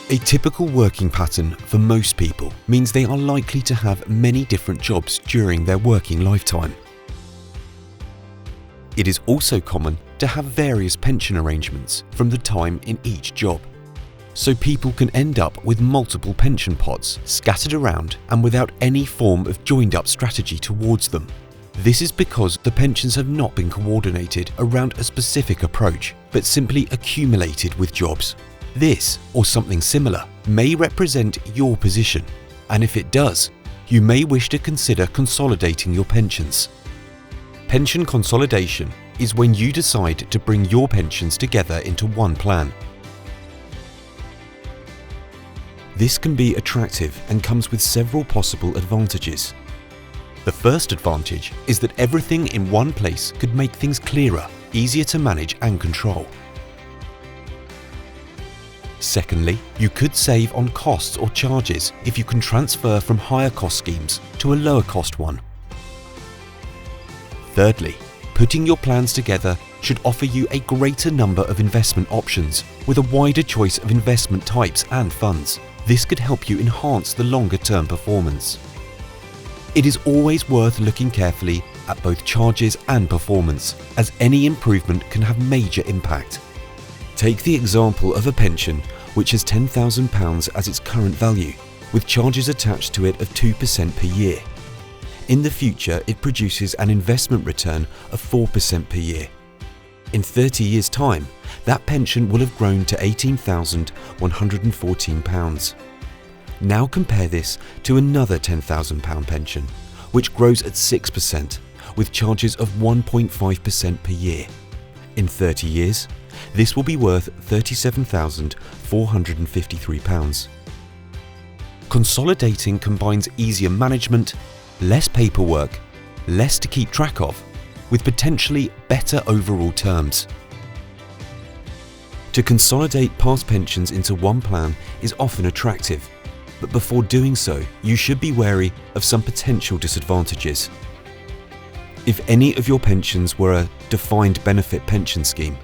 A typical working pattern for most people means they are likely to have many different jobs during their working lifetime. It is also common to have various pension arrangements from the time in each job. So people can end up with multiple pension pots scattered around and without any form of joined-up strategy towards them. This is because the pensions have not been coordinated around a specific approach, but simply accumulated with jobs. This, or something similar, may represent your position, and if it does, you may wish to consider consolidating your pensions. Pension consolidation is when you decide to bring your pensions together into one plan. This can be attractive and comes with several possible advantages. The first advantage is that everything in one place could make things clearer, easier to manage and control. Secondly, you could save on costs or charges if you can transfer from higher cost schemes to a lower cost one. Thirdly, putting your plans together should offer you a greater number of investment options with a wider choice of investment types and funds. This could help you enhance the longer-term performance. It is always worth looking carefully at both charges and performance, as any improvement can have major impact. Take the example of a pension which has £10,000 as its current value, with charges attached to it of 2% per year. In the future, it produces an investment return of 4% per year. In 30 years' time, that pension will have grown to £18,114. Now compare this to another £10,000 pension, which grows at 6%, with charges of 1.5% per year. In 30 years, this will be worth £37,453. Consolidating combines easier management, less paperwork, less to keep track of, with potentially better overall terms. To consolidate past pensions into one plan is often attractive, but before doing so, you should be wary of some potential disadvantages. If any of your pensions were a defined benefit pension scheme,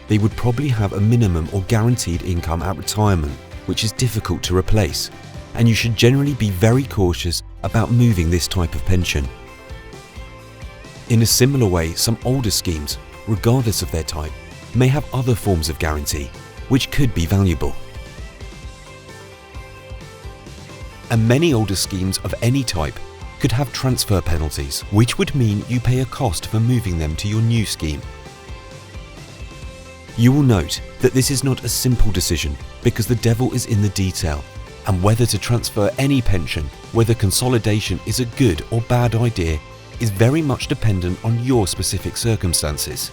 they would probably have a minimum or guaranteed income at retirement, which is difficult to replace, and you should generally be very cautious about moving this type of pension. In a similar way, some older schemes, regardless of their type, may have other forms of guarantee, which could be valuable. And many older schemes of any type could have transfer penalties, which would mean you pay a cost for moving them to your new scheme. You will note that this is not a simple decision because the devil is in the detail, and whether to transfer any pension, whether consolidation is a good or bad idea, is very much dependent on your specific circumstances.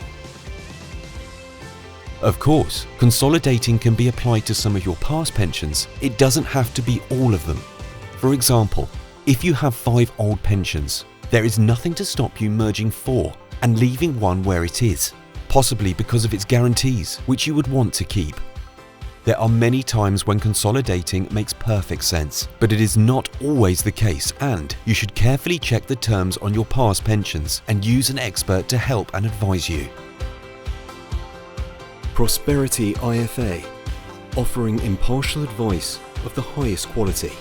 Of course, consolidating can be applied to some of your past pensions. It doesn't have to be all of them. For example, if you have 5 old pensions, there is nothing to stop you merging 4 and leaving one where it is, possibly because of its guarantees, which you would want to keep. There are many times when consolidating makes perfect sense, but it is not always the case, and you should carefully check the terms on your past pensions and use an expert to help and advise you. Prosperity IFA, offering impartial advice of the highest quality.